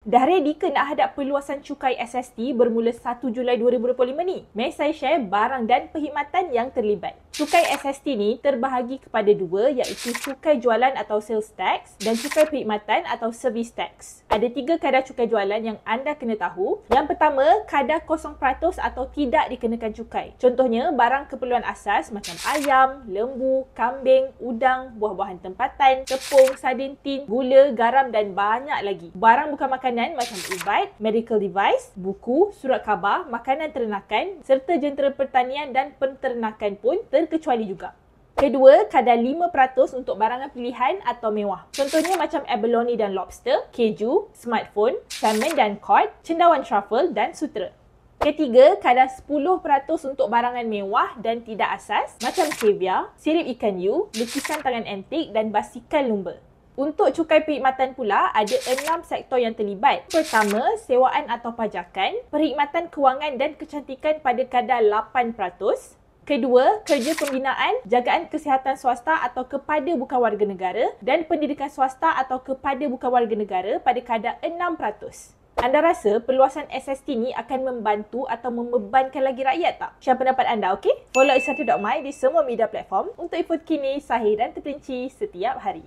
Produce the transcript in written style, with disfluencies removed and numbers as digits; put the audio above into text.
Dah ready ke nak hadap perluasan cukai SST bermula 1 Julai 2025 ni? Mari saya share barang dan perkhidmatan yang terlibat. Cukai SST ni terbahagi kepada dua, iaitu cukai jualan atau sales tax dan cukai perkhidmatan atau service tax. Ada 3 kadar cukai jualan yang anda kena tahu. Yang pertama, kadar 0% atau tidak dikenakan cukai. Contohnya, barang keperluan asas macam ayam, lembu, kambing, udang, buah-buahan tempatan, tepung, sardin tin, gula, garam dan banyak lagi. Barang bukan makanan macam ubat, medical device, buku, surat khabar, makanan ternakan serta jentera pertanian dan penternakan pun terkecuali juga. Kedua, kadar 5% untuk barangan pilihan atau mewah. Contohnya macam abalone dan lobster, keju, smartphone, salmon dan cod, cendawan truffle dan sutera. Ketiga, kadar 10% untuk barangan mewah dan tidak asas macam caviar, sirip ikan yu, lukisan tangan antik dan basikal lumba. Untuk cukai perkhidmatan pula, ada 6 sektor yang terlibat. Pertama, sewaan atau pajakan, perkhidmatan kewangan dan kecantikan pada kadar 8%. Kedua, kerja pembinaan, jagaan kesihatan swasta atau kepada bukan warga negara dan pendidikan swasta atau kepada bukan warga negara pada kadar 6%. Anda rasa perluasan SST ni akan membantu atau membebankan lagi rakyat tak? Share pendapat anda, okey? Follow Isatu.my di semua media platform untuk info terkini, sahih dan terperinci setiap hari.